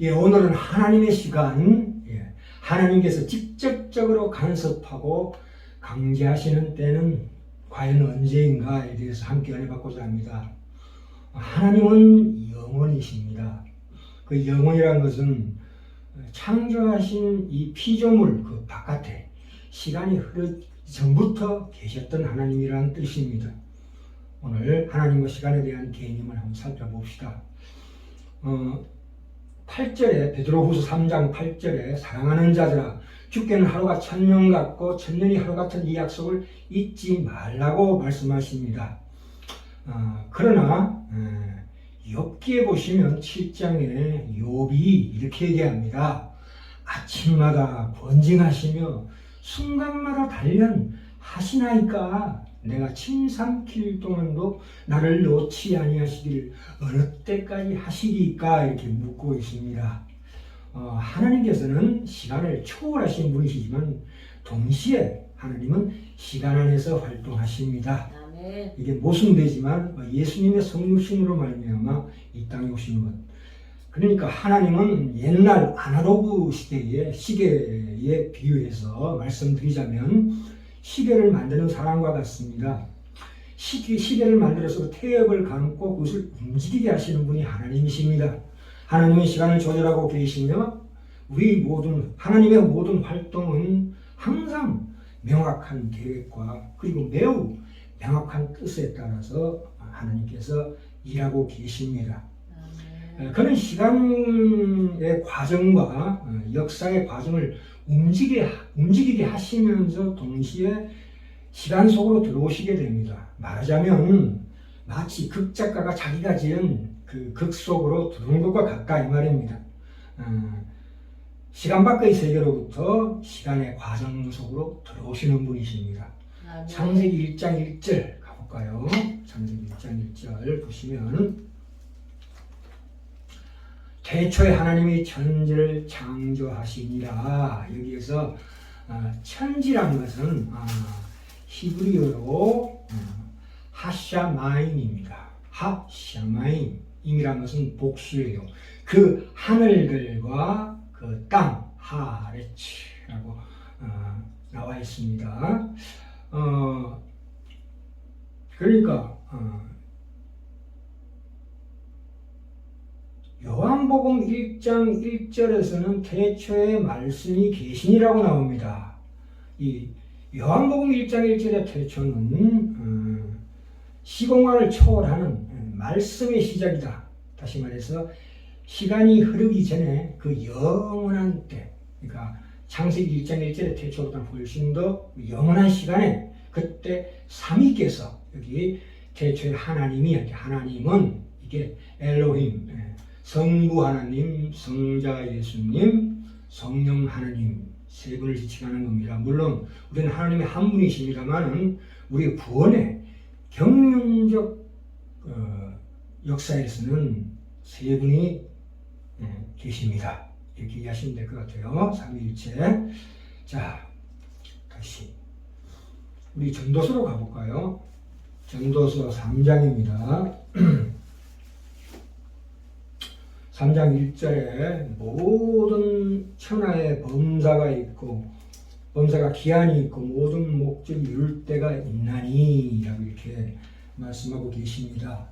예, 오늘은 하나님의 시간, 하나님께서 직접적으로 간섭하고 강제하시는 때는 과연 언제인가에 대해서 함께 은혜받고자 합니다. 하나님은 영원이십니다. 그 영원이라는 것은 창조하신 이 피조물 그 바깥에 시간이 흐르기 전부터 계셨던 하나님이라는 뜻입니다. 오늘 하나님과 시간에 대한 개념을 한번 살펴봅시다. 8절에 베드로후서 3장 8절에 사랑하는 자들아 주께는 하루가 천년 같고 천년이 하루 같은 이 약속을 잊지 말라고 말씀하십니다. 그러나 욥기에 보시면 7장에 욥이 이렇게 얘기합니다. 아침마다 번징하시며 순간마다 단련하시나이까 내가 침 삼킬 동안도 나를 놓지 아니하시길 어느 때까지 하시리까 이렇게 묻고 있습니다. 하나님께서는 시간을 초월하신 분이시지만 동시에 하나님은 시간 안에서 활동하십니다. 아멘. 이게 모순되지만 예수님의 성육신으로 말미암아 이 땅에 오신 것. 그러니까 하나님은 옛날 아날로그 시대의 시계에 비유해서 말씀드리자면 시계를 만드는 사람과 같습니다. 시계를 만들어서 태엽을 감고 그것을 움직이게 하시는 분이 하나님이십니다. 하나님은 시간을 조절하고 계시며 하나님의 모든 활동은 항상 명확한 계획과 그리고 매우 명확한 뜻에 따라서 하나님께서 일하고 계십니다. 그는 시간의 과정과 역사의 과정을 움직이게 하시면서 동시에 시간 속으로 들어오시게 됩니다. 말하자면 마치 극작가가 자기가 지은 그 극 속으로 들어온 것과 가까이 말입니다. 시간 밖의 세계로부터 시간의 과정 속으로 들어오시는 분이십니다. 창세기 1장 1절 가볼까요? 창세기 1장 1절 보시면 태초에 하나님이 천지를 창조하시니라. 여기에서 천지란 것은 히브리어로 하샤마임입니다. 하샤마임이란 것은 복수예요. 그 하늘들과 그 땅, 하레츠라고 나와 있습니다. 그러니까 요한복음 1장 1절에서는 태초에 말씀이 계시니라고 나옵니다. 이 요한복음 1장 1절의 태초는 시공간을 초월하는 말씀의 시작이다. 다시 말해서 시간이 흐르기 전에 그 영원한 때, 그러니까 창세기 1장 1절의 태초보다 훨씬 더 영원한 시간에 그때 삼위께서 여기 태초에 하나님은 이게 엘로힘, 성부 하나님, 성자 예수님, 성령 하나님 세 분을 지칭하는 겁니다. 물론 우리는 하나님의 한 분이십니다만은 우리 구원의 경륜적 역사에서는 세 분이 계십니다. 이렇게 이해하시면 될 것 같아요. 삼위일체. 자, 다시 우리 전도서로 가볼까요? 전도서 3장입니다. 3장 1절에 모든 천하에 범사가 있고 범사가 기한이 있고 모든 목적이 이룰 때가 있나니 라고 이렇게 말씀하고 계십니다.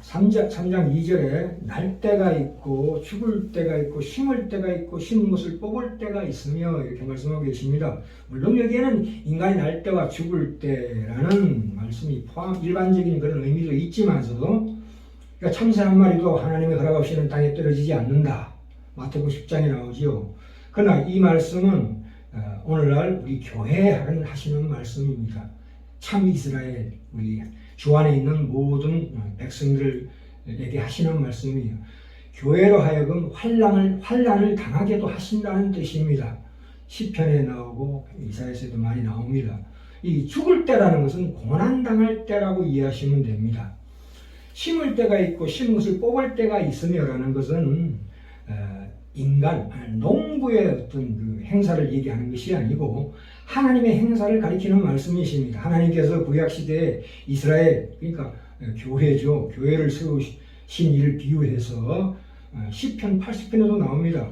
3장 2절에 날 때가 있고 죽을 때가 있고 심을 때가 있고 심은 것을 뽑을 때가 있으며 이렇게 말씀하고 계십니다. 물론 여기에는 인간이 날 때와 죽을 때라는 말씀이 일반적인 그런 의미도 있지만서도 그러니까 참새 한 마리도 하나님의 허락 없이는 땅에 떨어지지 않는다. 마태복음 10장에 나오지요. 그러나 이 말씀은 오늘날 우리 교회에 하시는 말씀입니다. 참 이스라엘, 우리 주 안에 있는 모든 백성들에게 하시는 말씀이에요. 교회로 하여금 환난을 당하게도 하신다는 뜻입니다. 시편에 나오고 이사야서에도 많이 나옵니다. 이 죽을 때라는 것은 고난당할 때라고 이해하시면 됩니다. 심을 때가 있고 심은 것을 뽑을 때가 있으며라는 것은 인간, 농부의 어떤 그 행사를 얘기하는 것이 아니고 하나님의 행사를 가리키는 말씀이십니다. 하나님께서 구약시대에 이스라엘, 그러니까 교회죠. 교회를 세우신 일을 비유해서 시편 80편에도 나옵니다.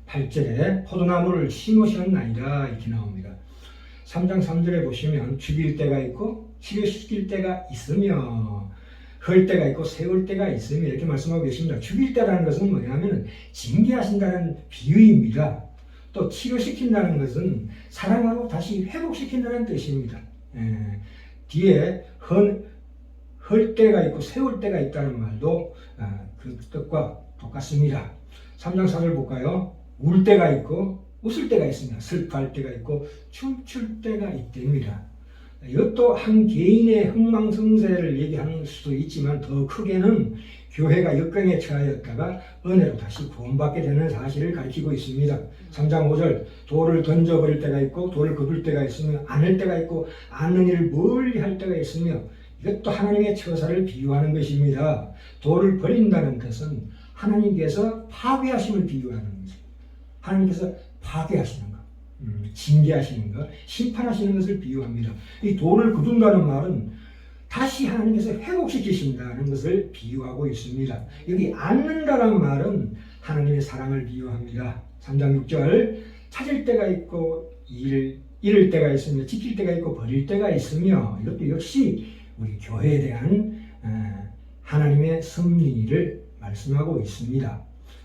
8절에 포도나무를 심으셨나이다 이렇게 나옵니다. 3장 3절에 보시면 죽일 때가 있고 치료시킬 때가 있으며 헐 때가 있고 세울 때가 있으며 이렇게 말씀하고 계십니다. 죽일 때라는 것은 뭐냐면 징계하신다는 비유입니다. 또 치료시킨다는 것은 사랑하고 다시 회복시킨다는 뜻입니다. 뒤에 헐 때가 있고 세울 때가 있다는 말도 그 뜻과 똑같습니다. 3장 4절 볼까요? 울 때가 있고 웃을 때가 있습니다. 슬퍼할 때가 있고 춤출 때가 있답니다. 이것도 한 개인의 흥망성쇠를 얘기하는 수도 있지만 더 크게는 교회가 역경에 처하였다가 은혜로 다시 구원받게 되는 사실을 가리키고 있습니다. 3장 5절 돌을 던져버릴 때가 있고 돌을 거둘 때가 있으며 안을 때가 있고 안는 일을 멀리 할 때가 있으며 이것도 하나님의 처사를 비유하는 것입니다. 돌을 버린다는 것은 하나님께서 파괴하심을 비유하는 것입니다. 하나님께서 파괴하시는 것, 징계하시는 것, 심판하시는 것을 비유합니다. 이 돌을 거둔다는 말은 다시 하나님께서 회복시키신다는 것을 비유하고 있습니다. 여기 앉는다는 말은 하나님의 사랑을 비유합니다. 3장 6절 찾을 때가 있고 잃을 때가 있으며 지킬 때가 있고 버릴 때가 있으며 이것도 역시 우리 교회에 대한 하나님의 섭리를 말씀하고 있습니다.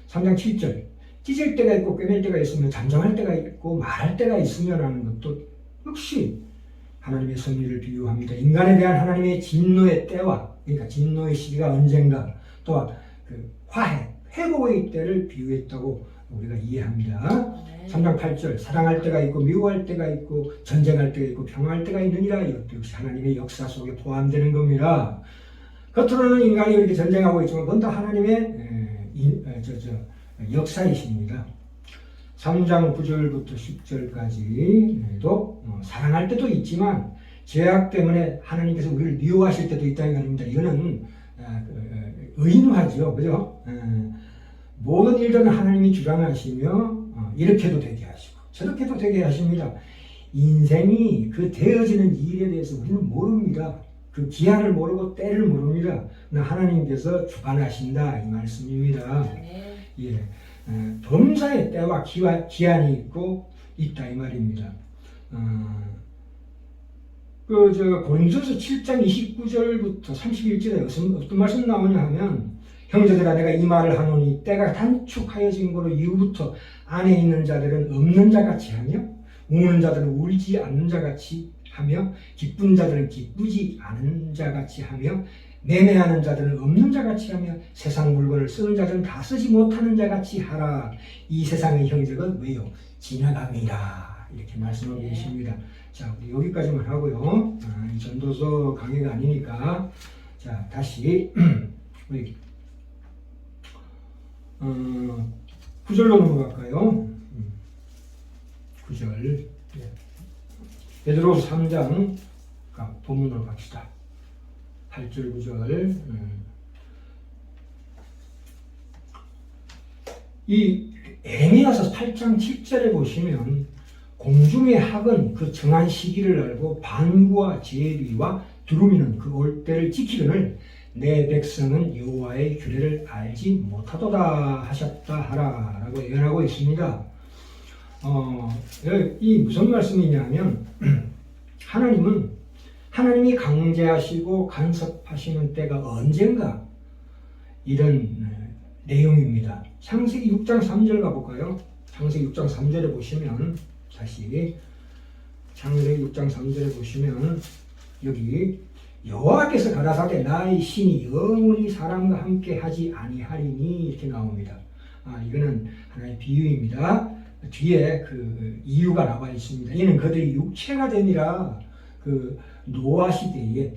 3장 7절 찢을 때가 있고 꿰맬 때가 있으며 잠잠할 때가 있고 말할 때가 있으며 라는 것도 역시 하나님의 섭리를 비유합니다. 인간에 대한 하나님의 진노의 때와 그러니까 진노의 시기가 언젠가 또한 그 화해, 회복의 때를 비유했다고 우리가 이해합니다. 3장 8절 사랑할 때가 있고 미워할 때가 있고 전쟁할 때가 있고 평화할 때가 있느니라 이것도 역시 하나님의 역사 속에 포함되는 겁니다. 겉으로는 인간이 이렇게 전쟁하고 있지만 그건 다 하나님의 역사이십니다. 3장 9절부터 10절까지도 사랑할 때도 있지만 죄악 때문에 하나님께서 우리를 미워하실 때도 있다는 겁니다. 이거는 의인화죠. 그죠? 모든 일들은 하나님이 주장하시며 이렇게도 되게 하시고 저렇게도 되게 하십니다. 인생이 그 되어지는 일에 대해서 우리는 모릅니다. 그 기한을 모르고 때를 모릅니다. 하나님께서 주관하신다 이 말씀입니다. 예, 범사의 때와 기한이 있고 있다 이 말입니다. 고린도서 7장 29절부터 31절에 어떤 말씀 나오냐 하면 형제들아 내가 이 말을 하노니 때가 단축하여진 거로 이후부터 안에 있는 자들은 없는 자같이 하며 우는 자들은 울지 않는 자같이 하며 기쁜 자들은 기쁘지 않은 자같이 하며 매매하는 자들은 없는 자같이 하며 세상 물건을 쓰는 자들은 다 쓰지 못하는 자같이 하라. 이 세상의 형제가 왜요? 지나갑니다. 이렇게 말씀하고 계십니다. 자, 우리 여기까지만 하고요. 이 전도서 강의가 아니니까 자 다시 우리 9절로 넘어갈까요? 9절 베드로서 3장 본문으로 갑시다. 8절 9절 이 에레미야서 8장 7절에 보시면 공중의 학은 그 정한 시기를 알고 반구와 제비와 두루미는 그 올 때를 지키거늘 내 백성은 여호와의 규례를 알지 못하도다 하셨다 하라 라고 예언하고 있습니다. 이 무슨 말씀이냐면 하나님이 강제하시고 간섭하시는 때가 언젠가 이런 내용입니다. 창세기 6장 3절 가볼까요? 창세기 6장 3절에 보시면 다시 창세기 6장 3절에 보시면 여기 여호와께서 가라사대 나의 신이 영원히 사람과 함께 하지 아니하리니 이렇게 나옵니다. 이거는 하나의 비유입니다. 뒤에 그 이유가 나와 있습니다. 이는 그들이 육체가 되니라 그 노아 시대에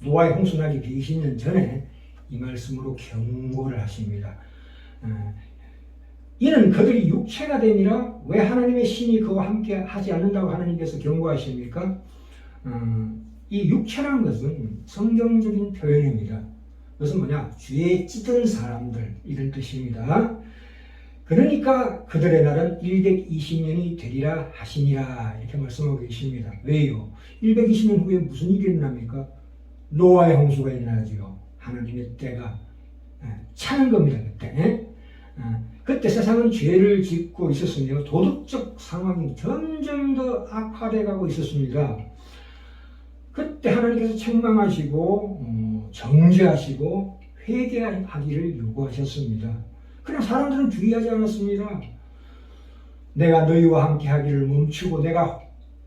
노아의 홍수나기 120년 전에 이 말씀으로 경고를 하십니다. 이는 그들이 육체가 되니라 왜 하나님의 신이 그와 함께 하지 않는다고 하나님께서 경고하십니까? 이 육체라는 것은 성경적인 표현입니다. 그것은 뭐냐? 죄에 찌든 사람들 이런 뜻입니다. 그러니까 그들의 날은 120년이 되리라 하시니라 이렇게 말씀하고 계십니다. 왜요? 120년 후에 무슨 일이 일어납니까? 노아의 홍수가 일어나죠. 하나님의 때가 차는 겁니다. 그때. 그때 세상은 죄를 짓고 있었으며 도덕적 상황이 점점 더 악화돼 가고 있었습니다. 그때 하나님께서 책망하시고 정죄하시고 회개하기를 요구하셨습니다. 그러나 사람들은 주의하지 않았습니다. 내가 너희와 함께 하기를 멈추고 내가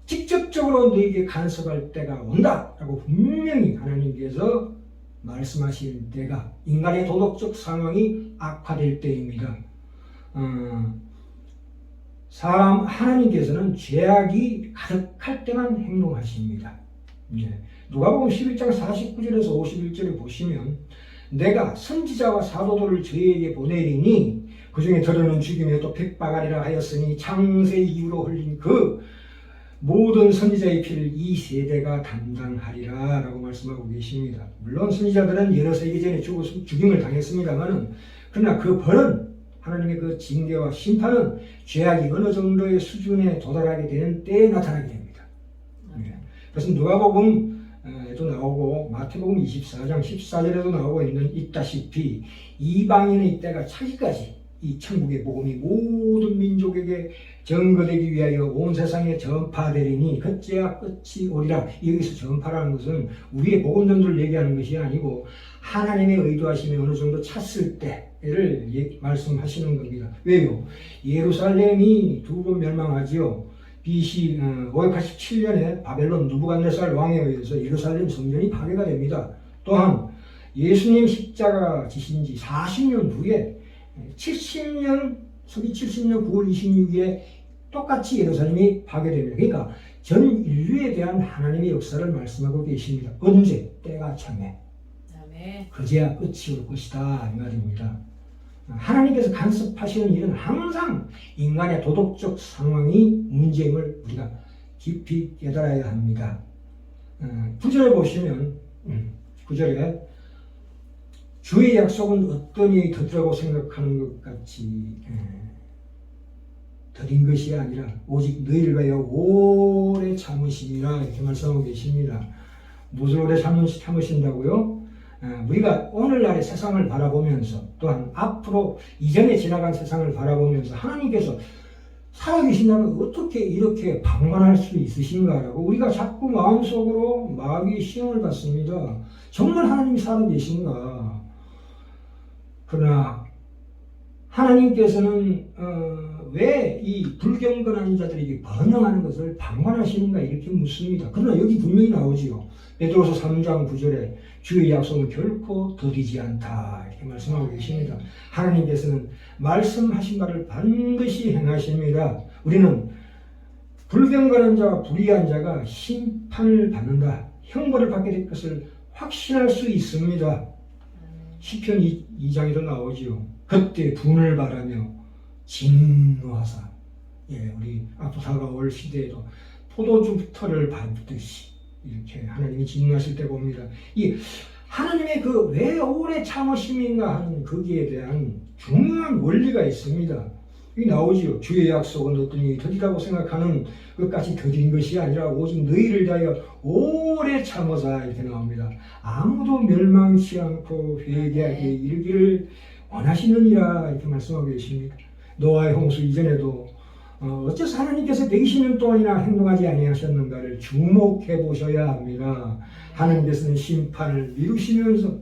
직접적으로 너희에게 간섭할 때가 온다 라고 분명히 하나님께서 말씀하신 때가 인간의 도덕적 상황이 악화될 때입니다. 하나님께서는 죄악이 가득할 때만 행동하십니다. 누가복음 11장 49절에서 51절을 보시면 내가 선지자와 사도들을 저희에게 보내리니 그 중에 더러는 죽이며 또 핍박하리라 하였으니 창세 이후로 흘린 그 모든 선지자의 피를 이 세대가 담당하리라 라고 말씀하고 계십니다. 물론 선지자들은 여러 세기 전에 죽임을 당했습니다만 그러나 그 벌은 하나님의 그 징계와 심판은 죄악이 어느 정도의 수준에 도달하게 되는 때에 나타나게 됩니다. 그래서 누가복음에도 나오고 마태복음 24장 14절에도 나오고 있다시피 이방인의 때가 차기까지 이 천국의 복음이 모든 민족에게 전거되기 위하여 온 세상에 전파되리니 그때야 끝이 오리라. 여기서 전파라는 것은 우리의 복음 전도를 얘기하는 것이 아니고 하나님의 의도하심이 어느 정도 찼을 때를 말씀하시는 겁니다. 왜요? 예루살렘이 두 번 멸망하지요. BC 587년에 바벨론 느부갓네살 왕에 의해서 예루살렘 성전이 파괴가 됩니다. 또한 예수님 십자가 지신 지 40년 후에 70년 서기 70년 9월 26일에 똑같이 예루살렘이 파괴됩니다. 그러니까 전 인류에 대한 하나님의 역사를 말씀하고 계십니다. 언제? 때가 참에. 그제야 끝이 올 것이다 이 말입니다. 하나님께서 간섭하시는 일은 항상 인간의 도덕적 상황이 문제임을 우리가 깊이 깨달아야 합니다. 9절에 보시면 9절에 주의 약속은 어떤 일이 더디라고 생각하는 것 같이 더딘 것이 아니라 오직 너희를 위하여 오래 참으심이라 이렇게 말씀하고 계십니다. 무엇을 오래 참으신다고요? 우리가 오늘날의 세상을 바라보면서 또한 앞으로 이전에 지나간 세상을 바라보면서 하나님께서 살아계신다면 어떻게 이렇게 방관할 수 있으신가라고 우리가 자꾸 마음속으로 마귀의 시험을 받습니다. 정말 하나님이 살아계신가? 그러나 하나님께서는 왜 이 불경건한 자들에게 번영하는 것을 방관하시는가 이렇게 묻습니다. 그러나 여기 분명히 나오지요. 베드로서 3장 9절에 주의 약속은 결코 더디지 않다 이렇게 말씀하고 계십니다. 하나님께서는 말씀하신 바를 반드시 행하십니다. 우리는 불경건한 자와 불의한 자가 심판을 받는다, 형벌을 받게 될 것을 확신할 수 있습니다. 시편 2장에도 나오지요. 그때 분을 바라며 진노하사, 우리 앞으로 다가올 시대에도 포도주 털을 밟듯이 이렇게 하나님이 진노하실 때가 옵니다. 이 하나님의 그 왜 오래 참으심인가 하는 거기에 대한 중요한 원리가 있습니다. 여기 나오지요. 주의 약속은 어떤 일이 더디다고 생각하는 것까지 더딘 것이 아니라 오직 너희를 위하여 오래 참으사 이렇게 나옵니다. 아무도 멸망치 않고 회개하기에 이르기를 원하시느니라 이렇게 말씀하고 계십니다. 노아의 홍수 이전에도 어째서 하나님께서 120년 동안이나 행동하지 아니하셨는가를 주목해 보셔야 합니다. 하나님께서는 심판을 미루시면서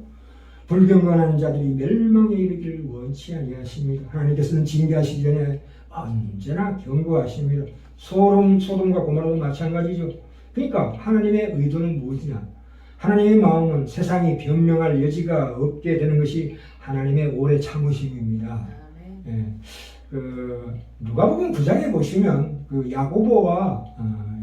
불경건한 자들이 멸망에 이르기를 원치 아니하십니다. 하나님께서는 징계하시기 전에 언제나 경고하십니다. 소돔과 고모라도 마찬가지죠. 그러니까 하나님의 의도는 무엇이냐? 하나님의 마음은 세상이 변명할 여지가 없게 되는 것이 하나님의 오래 참으심입니다. 누가복음 9장에 보시면 그 야고보와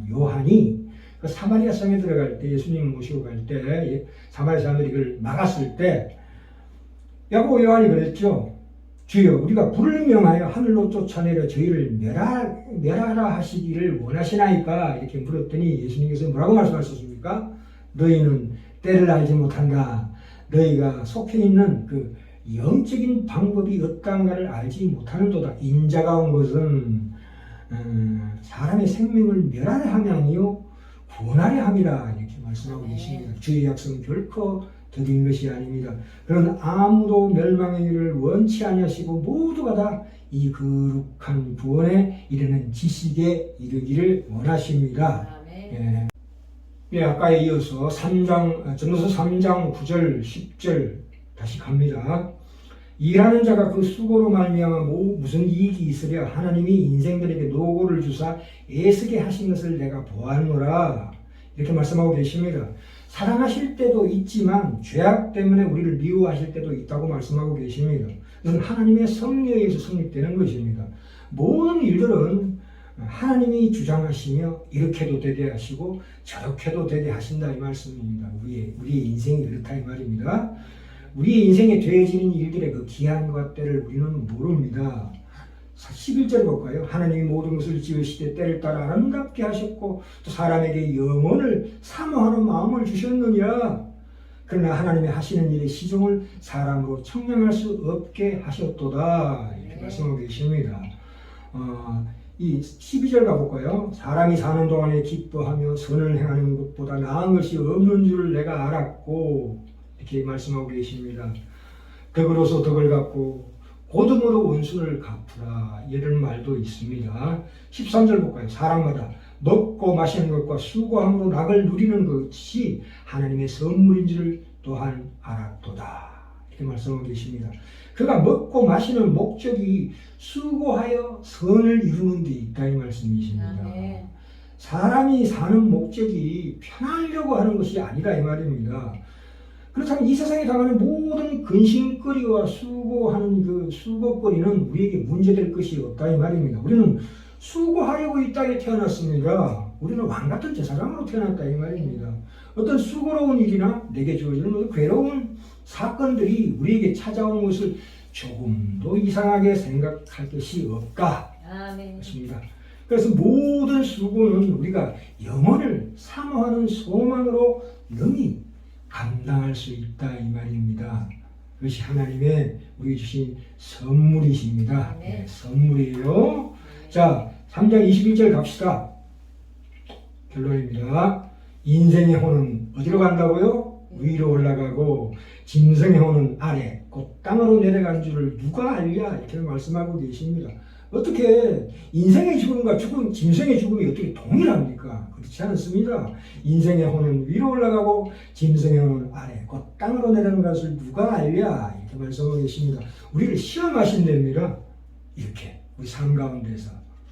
요한이 그 사마리아 성에 들어갈 때 예수님 모시고 갈 때 사마리아 사람들이 이걸 막았을 때 야고보 요한이 그랬죠. 주여 우리가 불을 명하여 하늘로 쫓아내려 저희를 멸하라 하시기를 원하시나이까 이렇게 물었더니 예수님께서 뭐라고 말씀하셨습니까? 너희는 때를 알지 못한다. 너희가 속해 있는 그 영적인 방법이 어떠한가를 알지 못하는도다. 인자가 온 것은 사람의 생명을 멸하려 함이 아니요 구원하려 함이라 이렇게 말씀하고 계십니다. 주의 약속은 결코 드린 것이 아닙니다. 그런 아무도 멸망하기를 원치 아니하시고 모두가 다 이 거룩한 구원에 이르는 지식에 이르기를 원하십니다. 예. 예, 아까에 이어서 전도서 3장 9절 10절 다시 갑니다. 일하는 자가 그 수고로 말미암아 무슨 이익이 있으랴. 하나님이 인생들에게 노고를 주사 애쓰게 하신 것을 내가 보았노라. 이렇게 말씀하고 계십니다. 사랑하실 때도 있지만 죄악 때문에 우리를 미워하실 때도 있다고 말씀하고 계십니다. 이건 하나님의 섭리에 의해서 성립되는 것입니다. 모든 일들은 하나님이 주장하시며 이렇게도 되게 하시고 저렇게도 되게 하신다 이 말씀입니다. 우리의 인생이 그렇다 이 말입니다. 우리의 인생에 되어지는 일들의 그 기한과 때를 우리는 모릅니다. 11절 볼까요? 하나님이 모든 것을 지으시되 때를 따라 아름답게 하셨고 또 사람에게 영혼을 사모하는 마음을 주셨느니라. 그러나 하나님이 하시는 일의 시종을 사람으로 청량할 수 없게 하셨도다. 이렇게 말씀하고 계십니다. 이 12절 가볼까요? 사람이 사는 동안에 기뻐하며 선을 행하는 것보다 나은 것이 없는 줄을 내가 알았고 이렇게 말씀하고 계십니다. 덕으로서 덕을 갚고 고등으로 원수를 갚으라 이런 말도 있습니다. 13절 볼까요? 사람마다 먹고 마시는 것과 수고함으로 낙을 누리는 것이 하나님의 선물인 줄을 또한 알았도다. 이렇게 말씀하고 계십니다. 그가 먹고 마시는 목적이 수고하여 선을 이루는 데 있다 이 말씀이십니다. 사람이 사는 목적이 편하려고 하는 것이 아니라 이 말입니다. 그렇다면 이 세상에 당하는 모든 근심거리와 수고하는 그 수고거리는 우리에게 문제될 것이 없다 이 말입니다. 우리는 수고하려고 이 땅에 태어났습니다. 우리는 왕같은 제사장으로 태어났다 이 말입니다. 어떤 수고로운 일이나 내게 주어지는 괴로운 사건들이 우리에게 찾아오는 것을 조금도 이상하게 생각할 것이 없다. 그렇습니다. 그래서 모든 수고는 우리가 영혼을 사모하는 소망으로 능히 감당할 수 있다 이 말입니다. 그것이 하나님의 우리 주신 선물이십니다. 네, 선물이에요. 자, 3장 21절 갑시다. 결론입니다. 인생의 혼은 어디로 간다고요? 위로 올라가고 짐승의 혼은 아래 곧 땅으로 내려간 줄을 누가 알랴? 이렇게 말씀하고 계십니다. 어떻게 인생의 죽음과 짐승의 죽음이 어떻게 동일합니까? 그렇지 않습니다. 인생의 혼은 위로 올라가고 짐승의 혼은 아래 곧 땅으로 내려가는 것을 누가 알랴? 이렇게 말씀하고 계십니다. 우리를 시험하신 됩니다. 이렇게 우리 삶 가운데서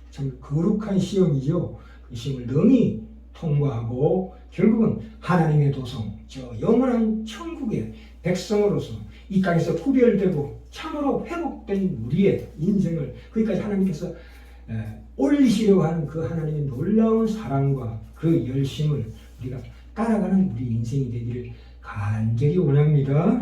참 거룩한 시험이죠. 그 시험을 능히 통과하고 결국은 하나님의 도성, 저 영원한 천국의 백성으로서 이 땅에서 구별되고 참으로 회복된 우리의 인생을 거기까지 하나님께서 올리시려고 하는 그 하나님의 놀라운 사랑과 그 열심을 우리가 따라가는 우리 인생이 되기를 간절히 원합니다.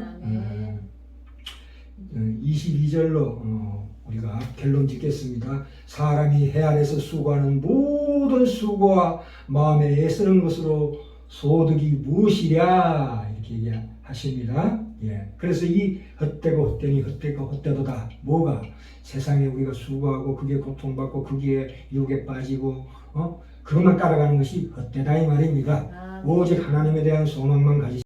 22절로 우리가 결론 짓겠습니다. 사람이 해 아래서 수고하는 모든 수고와 마음에 애쓰는 것으로 소득이 무엇이랴 이렇게 얘기하십니다. 예. 그래서 이 헛되고 헛되니 헛되고 헛되도다. 뭐가? 세상에 우리가 수고하고 그게 고통받고 그게 유혹에 빠지고 그것만 따라가는 것이 헛되다 이 말입니다. 오직 하나님에 대한 소망만 가지시